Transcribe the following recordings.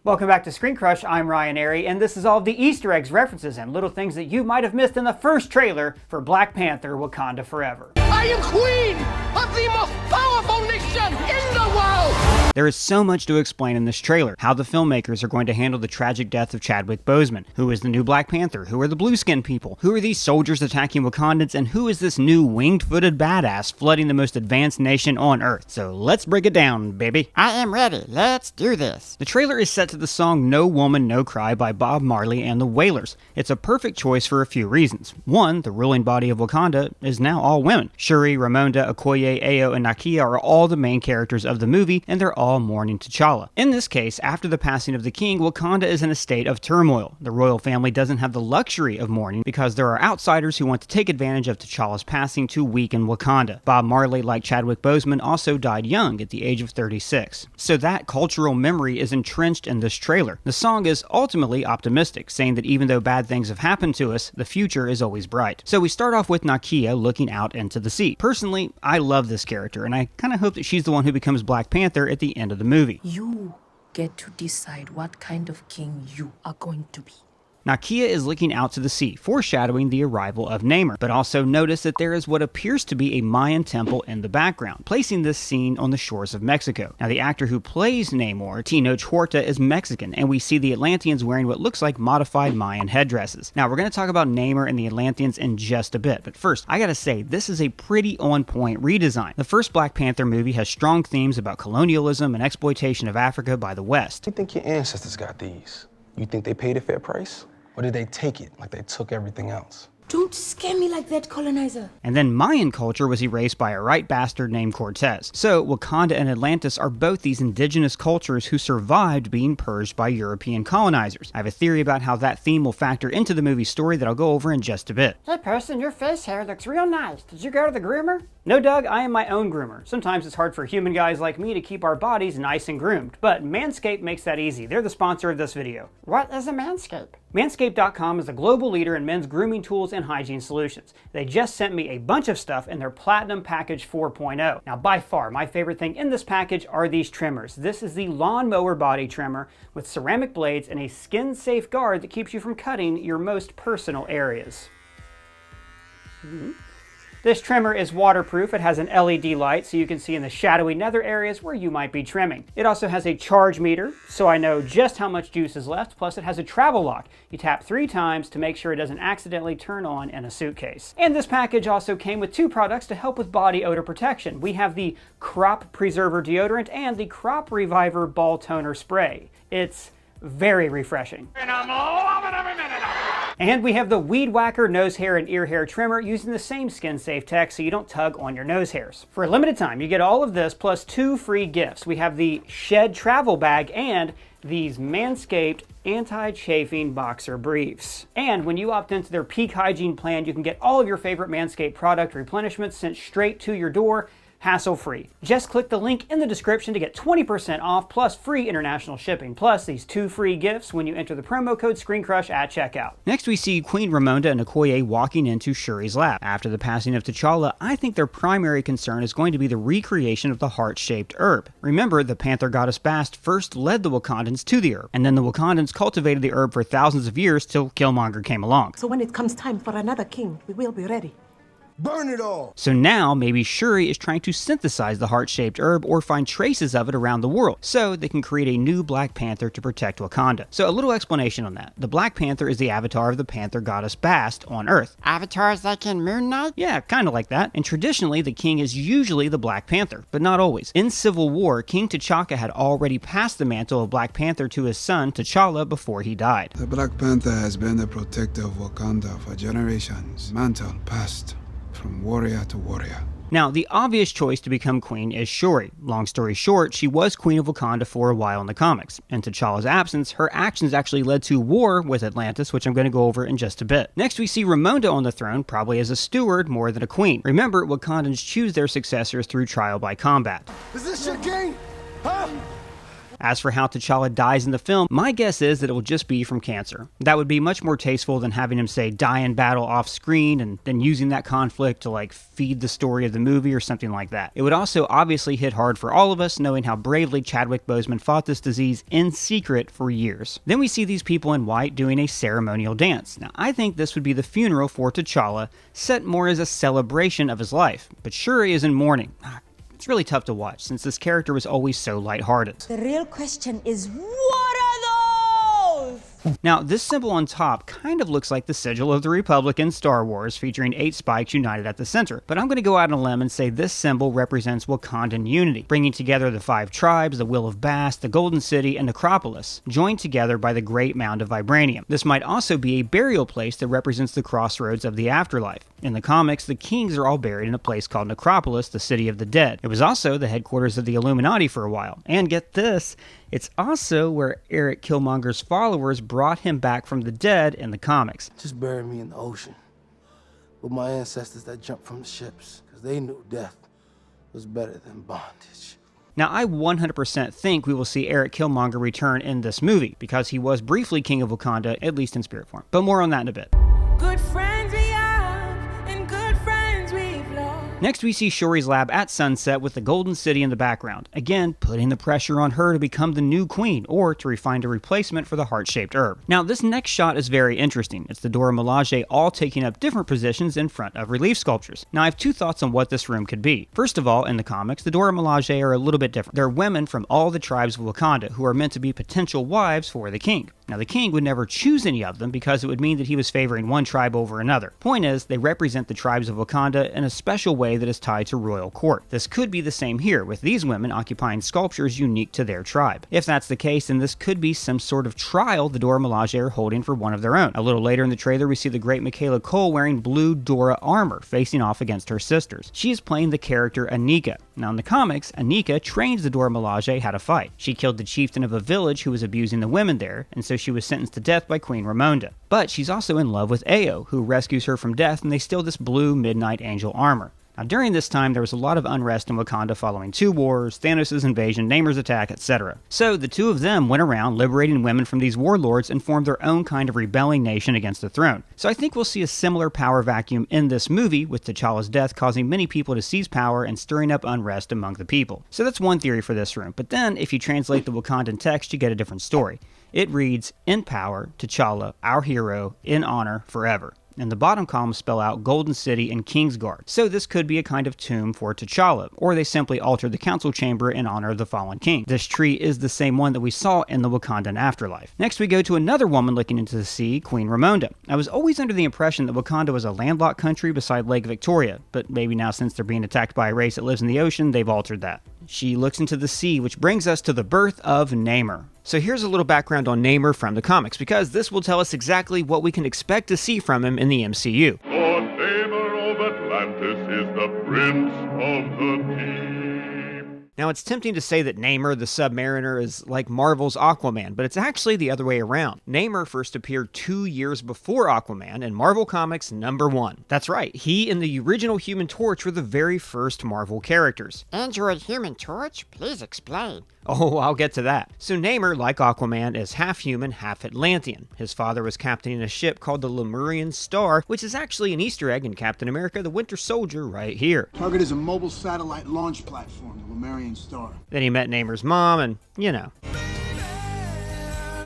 Welcome back to ScreenCrush. I'm Ryan Arey, and this is all of the Easter eggs, references, and little things that you might have missed in the first trailer for Black Panther: Wakanda Forever. I am queen of the most powerful nation in the world! There is so much to explain in this trailer. How the filmmakers are going to handle the tragic death of Chadwick Boseman. Who is the new Black Panther? Who are the blue skin people? Who are these soldiers attacking Wakandans? And who is this new winged-footed badass flooding the most advanced nation on Earth? So let's break it down, baby. I am ready. Let's do this. The trailer is set to the song No Woman, No Cry by Bob Marley and the Wailers. It's a perfect choice for a few reasons. One, the ruling body of Wakanda is now all women. Shuri, Ramonda, Okoye, Ayo, and Nakia are all the main characters of the movie, and they're all mourning T'Challa. In this case, after the passing of the king, Wakanda is in a state of turmoil. The royal family doesn't have the luxury of mourning because there are outsiders who want to take advantage of T'Challa's passing to weaken Wakanda. Bob Marley, like Chadwick Boseman, also died young at the age of 36. So that cultural memory is entrenched in this trailer. The song is ultimately optimistic, saying that even though bad things have happened to us, the future is always bright. So we start off with Nakia looking out into the sea. Personally, I love this character, and I kind of hope that she's the one who becomes Black Panther at the end of the movie. You get to decide what kind of king you are going to be. Nakia is looking out to the sea, foreshadowing the arrival of Namor, but also notice that there is what appears to be a Mayan temple in the background, placing this scene on the shores of Mexico. Now, the actor who plays Namor, Tenoch Huerta, is Mexican, and we see the Atlanteans wearing what looks like modified Mayan headdresses. Now, we're going to talk about Namor and the Atlanteans in just a bit, but first, I gotta say, this is a pretty on-point redesign. The first Black Panther movie has strong themes about colonialism and exploitation of Africa by the West. You think your ancestors got these? You think they paid a fair price? Or did they take it like they took everything else? Don't scare me like that, colonizer. And then Mayan culture was erased by a right bastard named Cortez. So Wakanda and Atlantis are both these indigenous cultures who survived being purged by European colonizers. I have a theory about how that theme will factor into the movie's story that I'll go over in just a bit. Hey person, your face hair looks real nice. Did you go to the groomer? No, Doug, I am my own groomer. Sometimes it's hard for human guys like me to keep our bodies nice and groomed, but Manscape makes that easy. They're the sponsor of this video. What is a Manscape? Manscape.com is a global leader in men's grooming tools and hygiene solutions. They just sent me a bunch of stuff in their Platinum Package 4.0. Now, by far, my favorite thing in this package are these trimmers. This is the lawnmower body trimmer with ceramic blades and a skin-safe guard that keeps you from cutting your most personal areas. This trimmer is waterproof. It has an LED light so you can see in the shadowy nether areas where you might be trimming. It also has a charge meter, so I know just how much juice is left, plus it has a travel lock. You tap 3 times to make sure it doesn't accidentally turn on in a suitcase. And this package also came with 2 products to help with body odor protection. We have the Crop Preserver deodorant and the Crop Reviver ball toner spray. It's very refreshing. And I'm loving every minute of it! And we have the Weed Whacker nose hair and ear hair trimmer using the same skin-safe tech so you don't tug on your nose hairs. For a limited time, you get all of this plus 2 free gifts. We have the Shed Travel Bag and these Manscaped anti-chafing boxer briefs. And when you opt into their peak hygiene plan, you can get all of your favorite Manscaped product replenishments sent straight to your door, hassle-free. Just click the link in the description to get 20% off plus free international shipping, plus these 2 free gifts when you enter the promo code ScreenCrush at checkout. Next we see Queen Ramonda and Okoye walking into Shuri's lab. After the passing of T'Challa, I think their primary concern is going to be the recreation of the heart-shaped herb. Remember, the Panther goddess Bast first led the Wakandans to the herb, and then the Wakandans cultivated the herb for thousands of years till Killmonger came along. So when it comes time for another king, we will be ready. Burn it all! So now, maybe Shuri is trying to synthesize the heart-shaped herb or find traces of it around the world, so they can create a new Black Panther to protect Wakanda. So a little explanation on that. The Black Panther is the avatar of the Panther goddess Bast on Earth. Avatars like in Moon Knight? Yeah, kind of like that. And traditionally, the king is usually the Black Panther, but not always. In Civil War, King T'Chaka had already passed the mantle of Black Panther to his son, T'Challa, before he died. The Black Panther has been the protector of Wakanda for generations. Mantle passed from warrior to warrior. Now, the obvious choice to become queen is Shuri. Long story short, she was queen of Wakanda for a while in the comics. In T'Challa's absence, her actions actually led to war with Atlantis, which I'm going to go over in just a bit. Next, we see Ramonda on the throne, probably as a steward more than a queen. Remember, Wakandans choose their successors through trial by combat. Is this your king? Huh? As for how T'Challa dies in the film, my guess is that it will just be from cancer. That would be much more tasteful than having him say die in battle off screen and then using that conflict to like feed the story of the movie or something like that. It would also obviously hit hard for all of us knowing how bravely Chadwick Boseman fought this disease in secret for years. Then we see these people in white doing a ceremonial dance. Now I think this would be the funeral for T'Challa, set more as a celebration of his life, but Shuri is in mourning. It's really tough to watch since this character was always so lighthearted. The real question is, what are those? Now, this symbol on top kind of looks like the sigil of the Republic in Star Wars, featuring 8 spikes united at the center. But I'm going to go out on a limb and say this symbol represents Wakandan unity, bringing together the 5 tribes, the Will of Bast, the Golden City, and Necropolis, joined together by the Great Mound of Vibranium. This might also be a burial place that represents the crossroads of the afterlife. In the comics, the kings are all buried in a place called Necropolis, the City of the Dead. It was also the headquarters of the Illuminati for a while. And get this, it's also where Eric Killmonger's followers brought him back from the dead in the comics. Just bury me in the ocean with my ancestors that jumped from the ships, because they knew death was better than bondage. Now, I 100% think we will see Eric Killmonger return in this movie, because he was briefly King of Wakanda, at least in spirit form. But more on that in a bit. Good friends we have, and good friends we've lost. Next, we see Shuri's lab at sunset with the Golden City in the background, again putting the pressure on her to become the new queen, or to find a replacement for the heart-shaped herb. Now, this next shot is very interesting. It's the Dora Milaje all taking up different positions in front of relief sculptures. Now, I have 2 thoughts on what this room could be. First of all, in the comics, the Dora Milaje are a little bit different. They're women from all the tribes of Wakanda who are meant to be potential wives for the king. Now, the king would never choose any of them because it would mean that he was favoring one tribe over another. Point is, they represent the tribes of Wakanda in a special way that is tied to royal court. This could be the same here, with these women occupying sculptures unique to their tribe. If that's the case, then this could be some sort of trial the Dora Milaje are holding for one of their own. A little later in the trailer, we see the great Michaela Cole wearing blue Dora armor, facing off against her sisters. She is playing the character Anika. Now, in the comics, Anika trains the Dora Milaje how to fight. She killed the chieftain of a village who was abusing the women there, and so she was sentenced to death by Queen Ramonda. But she's also in love with Ayo, who rescues her from death, and they steal this blue Midnight Angel armor. Now, during this time, there was a lot of unrest in Wakanda following 2 wars, Thanos' invasion, Namor's attack, etc. So, the 2 of them went around liberating women from these warlords and formed their own kind of rebelling nation against the throne. So I think we'll see a similar power vacuum in this movie, with T'Challa's death causing many people to seize power and stirring up unrest among the people. So that's one theory for this room. But then, if you translate the Wakandan text, you get a different story. It reads, "In power, T'Challa, our hero, in honor, forever." And the bottom columns spell out Golden City and Kingsguard. So this could be a kind of tomb for T'Challa, or they simply altered the council chamber in honor of the fallen king. This tree is the same one that we saw in the Wakandan afterlife. Next we go to another woman looking into the sea, Queen Ramonda. I was always under the impression that Wakanda was a landlocked country beside Lake Victoria, but maybe now since they're being attacked by a race that lives in the ocean, they've altered that. She looks into the sea, which brings us to the birth of Namor. So here's a little background on Namor from the comics, because this will tell us exactly what we can expect to see from him in the MCU. Lord Namor of Atlantis is the Prince of the Deep. Now, it's tempting to say that Namor the Submariner is like Marvel's Aquaman, but it's actually the other way around. Namor first appeared 2 years before Aquaman in Marvel Comics #1. That's right, he and the original Human Torch were the very first Marvel characters. Android Human Torch? Please explain. Oh, I'll get to that. So Namor, like Aquaman, is half human, half Atlantean. His father was captaining a ship called the Lemurian Star, which is actually an Easter egg in Captain America the Winter Soldier right here. Target is a mobile satellite launch platform, the Lemurian Star. Then he met Namor's mom and, you know.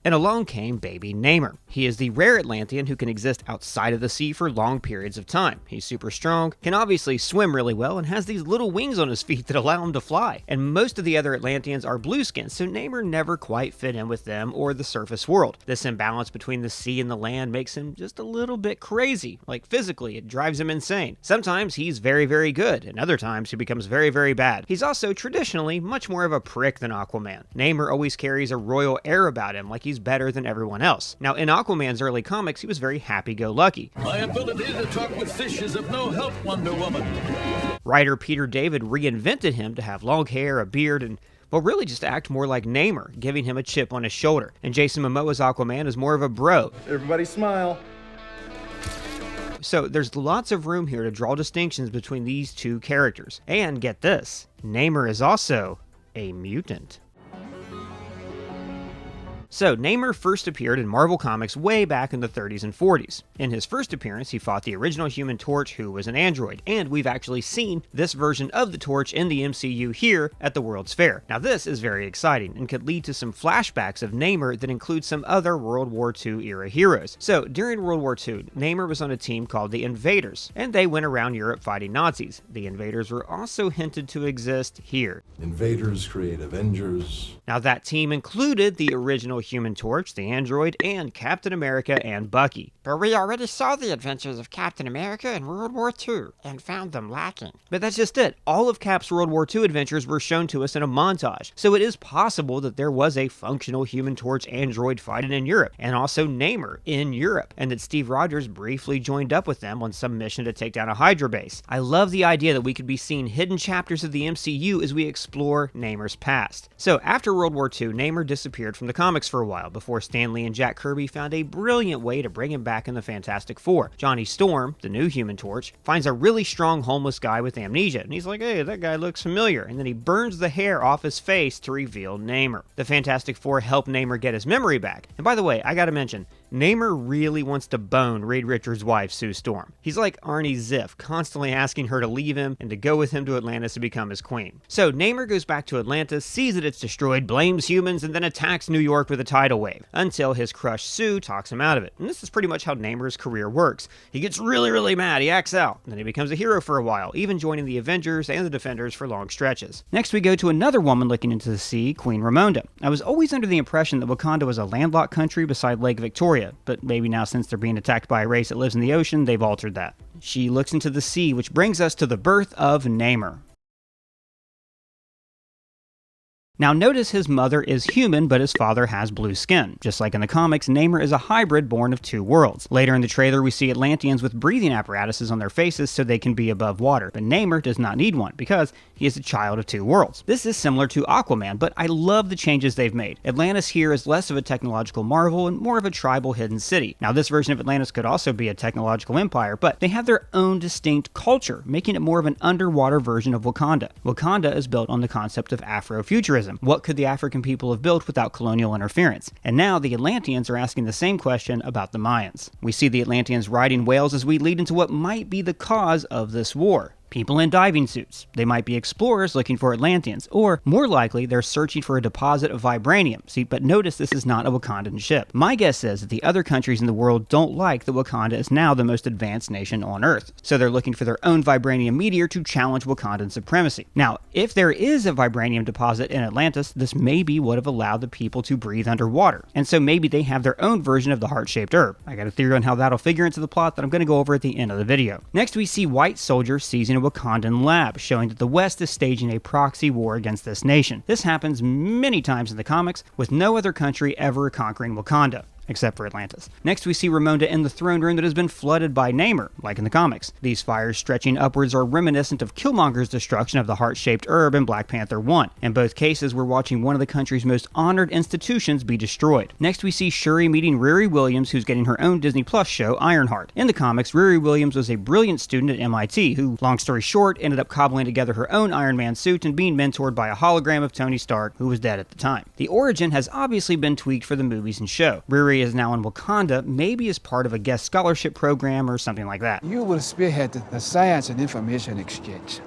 And along came baby Namor. He is the rare Atlantean who can exist outside of the sea for long periods of time. He's super strong, can obviously swim really well, and has these little wings on his feet that allow him to fly. And most of the other Atlanteans are blueskins, so Namor never quite fit in with them or the surface world. This imbalance between the sea and the land makes him just a little bit crazy. Like physically, it drives him insane. Sometimes he's very, very good, and other times he becomes very, very bad. He's also traditionally much more of a prick than Aquaman. Namor always carries a royal air about him, like he's better than everyone else. Now, in Aquaman's early comics, he was very happy-go-lucky. My ability to talk with fish is of no help, Wonder Woman. Writer Peter David reinvented him to have long hair, a beard, and well, really just act more like Namor, giving him a chip on his shoulder. And Jason Momoa's Aquaman is more of a bro. Everybody smile. So there's lots of room here to draw distinctions between these two characters. And get this, Namor is also a mutant. So Namor first appeared in Marvel Comics way back in the 30s and 40s. In his first appearance, he fought the original Human Torch, who was an android, and we've actually seen this version of the Torch in the MCU here at the World's Fair. Now this is very exciting and could lead to some flashbacks of Namor that include some other World War II era heroes. So during World War II, Namor was on a team called the Invaders, and they went around Europe fighting Nazis. The Invaders were also hinted to exist here. Invaders create Avengers. Now that team included the original Human Torch, the android, and Captain America and Bucky. But we already saw the adventures of Captain America in World War II and found them lacking. But that's just it. All of Cap's World War II adventures were shown to us in a montage, so it is possible that there was a functional Human Torch android fighting in Europe, and also Namor in Europe, and that Steve Rogers briefly joined up with them on some mission to take down a Hydra base. I love the idea that we could be seeing hidden chapters of the MCU as we explore Namor's past. So after World War II, Namor disappeared from the comics for a while before Stan Lee and Jack Kirby found a brilliant way to bring him back in the Fantastic Four. Johnny Storm, the new Human Torch, finds a really strong homeless guy with amnesia, and he's like, hey, that guy looks familiar, and then he burns the hair off his face to reveal Namor. The Fantastic Four help Namor get his memory back. And by the way, I gotta mention, Namor really wants to bone Reed Richards' wife, Sue Storm. He's like Arnie Ziff, constantly asking her to leave him and to go with him to Atlantis to become his queen. So Namor goes back to Atlantis, sees that it's destroyed, blames humans, and then attacks New York with a tidal wave, until his crush Sue talks him out of it. And this is pretty much how Namor's career works. He gets really mad, he acts out, and then he becomes a hero for a while, even joining the Avengers and the Defenders for long stretches. Next we go to another woman looking into the sea, Queen Ramonda. I was always under the impression that Wakanda was a landlocked country beside Lake Victoria, but maybe now since they're being attacked by a race that lives in the ocean, they've altered that. She looks into the sea, which brings us to the birth of Namor. Now notice his mother is human, but his father has blue skin. Just like in the comics, Namor is a hybrid born of two worlds. Later in the trailer, we see Atlanteans with breathing apparatuses on their faces so they can be above water, but Namor does not need one because he is a child of two worlds. This is similar to Aquaman, but I love the changes they've made. Atlantis here is less of a technological marvel and more of a tribal hidden city. Now this version of Atlantis could also be a technological empire, but they have their own distinct culture, making it more of an underwater version of Wakanda. Wakanda is built on the concept of Afrofuturism. What could the African people have built without colonial interference? And now the Atlanteans are asking the same question about the Mayans. We see the Atlanteans riding whales as we lead into what might be the cause of this war. People in diving suits. They might be explorers looking for Atlanteans, or more likely they're searching for a deposit of vibranium. See, but notice this is not a Wakandan ship. My guess is that the other countries in the world don't like that Wakanda is now the most advanced nation on Earth, so they're looking for their own vibranium meteor to challenge Wakandan supremacy. Now, if there is a vibranium deposit in Atlantis, this may be what have allowed the people to breathe underwater, and so maybe they have their own version of the heart-shaped herb. I got a theory on how that'll figure into the plot that I'm going to go over at the end of the video. Next, we see White Soldier seizing a Wakandan lab, showing that the West is staging a proxy war against this nation. This happens many times in the comics, with no other country ever conquering Wakanda, except for Atlantis. Next, we see Ramonda in the throne room that has been flooded by Namor, like in the comics. These fires stretching upwards are reminiscent of Killmonger's destruction of the heart-shaped herb in Black Panther 1. In both cases, we're watching one of the country's most honored institutions be destroyed. Next, we see Shuri meeting Riri Williams, who's getting her own Disney Plus show, Ironheart. In the comics, Riri Williams was a brilliant student at MIT who, long story short, ended up cobbling together her own Iron Man suit and being mentored by a hologram of Tony Stark, who was dead at the time. The origin has obviously been tweaked for the movies and show. Riri is now in Wakanda, maybe as part of a guest scholarship program or something like that. You will spearhead the science and information exchange.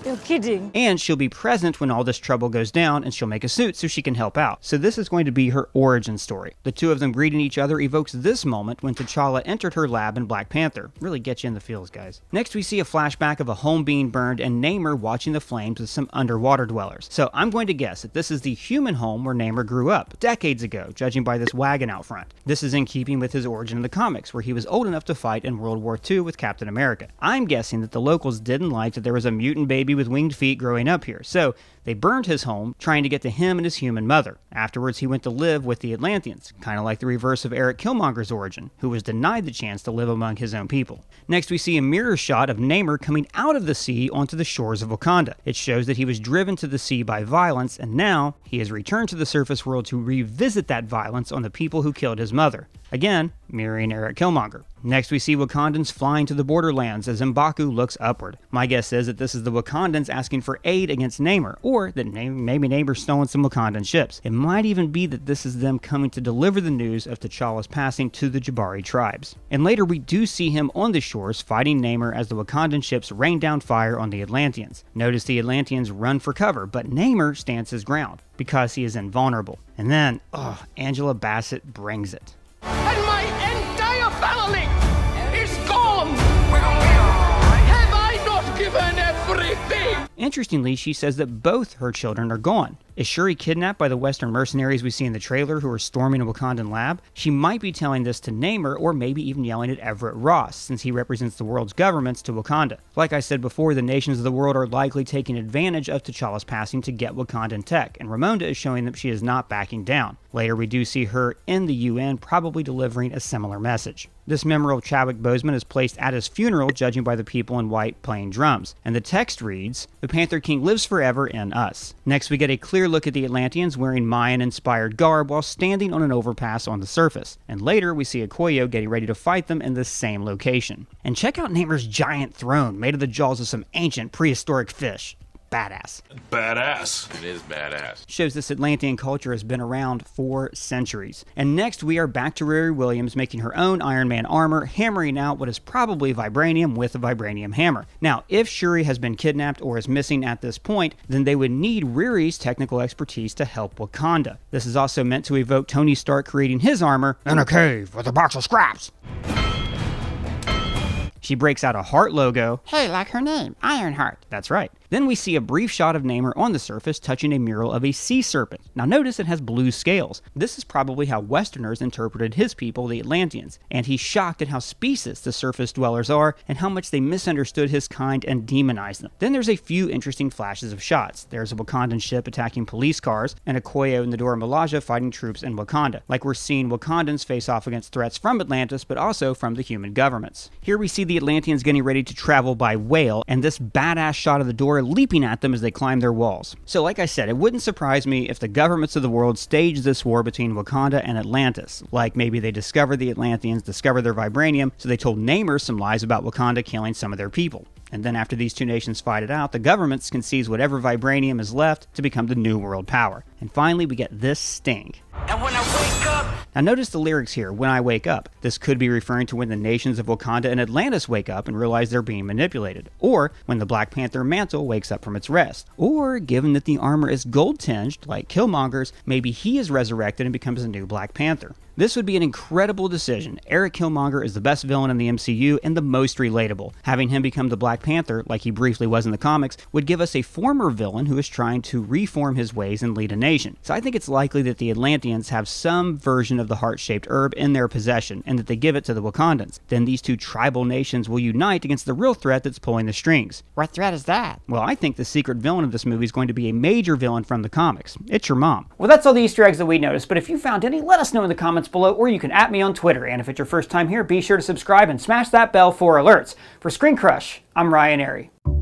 You're kidding. And she'll be present when all this trouble goes down, and she'll make a suit so she can help out. So this is going to be her origin story. The two of them greeting each other evokes this moment when T'Challa entered her lab in Black Panther. Really gets you in the feels, guys. Next, we see a flashback of a home being burned and Namor watching the flames with some underwater dwellers. So I'm going to guess that this is the human home where Namor grew up, decades ago, judging by this wagon out front. This is in keeping with his origin in the comics, where he was old enough to fight in World War II with Captain America. I'm guessing that the locals didn't like that there was a mutant baby with winged feet growing up here, so they burned his home, trying to get to him and his human mother. Afterwards, he went to live with the Atlanteans, kind of like the reverse of Eric Killmonger's origin, who was denied the chance to live among his own people. Next, we see a mirror shot of Namor coming out of the sea onto the shores of Wakanda. It shows that he was driven to the sea by violence, and now he has returned to the surface world to revisit that violence on the people who killed his mother. Again, mirroring Eric Killmonger. Next, we see Wakandans flying to the borderlands as M'Baku looks upward. My guess is that this is the Wakandans asking for aid against Namor, or or that maybe Namor's stolen some Wakandan ships. It might even be that this is them coming to deliver the news of T'Challa's passing to the Jabari tribes. And later we do see him on the shores fighting Namor as the Wakandan ships rain down fire on the Atlanteans. Notice the Atlanteans run for cover, but Namor stands his ground because he is invulnerable. And then, Angela Bassett brings it. And my entire family is gone! Have I not given everything? Interestingly, she says that both her children are gone. Is Shuri kidnapped by the Western mercenaries we see in the trailer who are storming a Wakandan lab? She might be telling this to Namor, or maybe even yelling at Everett Ross, since he represents the world's governments to Wakanda. Like I said before, the nations of the world are likely taking advantage of T'Challa's passing to get Wakandan tech, and Ramonda is showing that she is not backing down. Later we do see her in the UN, probably delivering a similar message. This memory of Chadwick Boseman is placed at his funeral, judging by the people in white playing drums. And the text reads, "The Panther King lives forever in us." Next we get a clear look at the Atlanteans wearing Mayan-inspired garb while standing on an overpass on the surface. And later we see Okoye getting ready to fight them in the same location. And check out Namor's giant throne, made of the jaws of some ancient prehistoric fish. Badass. Badass. It is badass. Shows this Atlantean culture has been around for centuries. And next we are back to Riri Williams making her own Iron Man armor, hammering out what is probably vibranium with a vibranium hammer. Now, if Shuri has been kidnapped or is missing at this point, then they would need Riri's technical expertise to help Wakanda. This is also meant to evoke Tony Stark creating his armor in a cave with a box of scraps. She breaks out a heart logo. Hey, like her name, Ironheart. That's right. Then we see a brief shot of Namor on the surface touching a mural of a sea serpent. Now notice it has blue scales. This is probably how Westerners interpreted his people, the Atlanteans, and he's shocked at how specious the surface dwellers are and how much they misunderstood his kind and demonized them. Then there's a few interesting flashes of shots. There's a Wakandan ship attacking police cars, and Okoye and the Dora Milaje fighting troops in Wakanda, like we're seeing Wakandans face off against threats from Atlantis, but also from the human governments. Here we see the Atlanteans getting ready to travel by whale, and this badass shot of the Dora leaping at them as they climb their walls. So like I said, it wouldn't surprise me if the governments of the world staged this war between Wakanda and Atlantis. Like maybe they discovered the Atlanteans, discovered their vibranium, so they told Namor some lies about Wakanda killing some of their people. And then after these two nations fight it out, the governments can seize whatever vibranium is left to become the new world power. And finally, we get this sting. And when I wake up... Now notice the lyrics here, when I wake up. This could be referring to when the nations of Wakanda and Atlantis wake up and realize they're being manipulated. Or when the Black Panther mantle wakes up from its rest. Or, given that the armor is gold-tinged, like Killmonger's, maybe he is resurrected and becomes a new Black Panther. This would be an incredible decision. Eric Killmonger is the best villain in the MCU and the most relatable. Having him become the Black Panther, like he briefly was in the comics, would give us a former villain who is trying to reform his ways and lead a nation. So I think it's likely that the Atlanteans have some version of the heart-shaped herb in their possession, and that they give it to the Wakandans. Then these two tribal nations will unite against the real threat that's pulling the strings. What threat is that? Well, I think the secret villain of this movie is going to be a major villain from the comics. It's your mom. Well, that's all the Easter eggs that we noticed, but if you found any, let us know in the comments below, or you can @ me on Twitter. And if it's your first time here, be sure to subscribe and smash that bell for alerts. For ScreenCrush, I'm Ryan Arey.